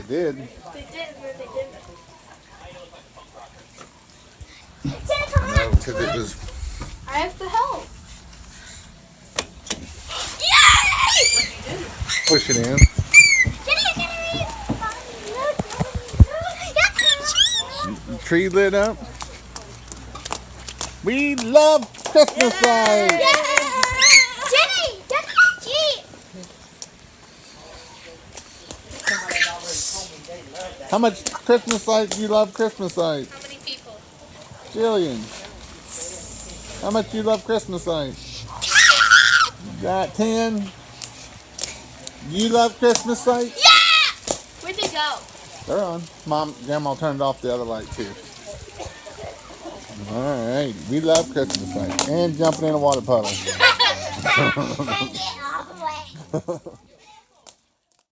did. They did, but they didn't. No, because it was. I have to help. Push it in. Tree lit up. We love Christmas lights. Jenny, that's cheap. How much Christmas lights do you love Christmas lights? How many people? Jillian. How much do you love Christmas lights? Got 10. You love Christmas lights? Yeah. Where'd they go? They're on. Mom, Grandma turned off the other light too. Alright, we love Christmas lights. And jumping in a water puddle. I get all the way.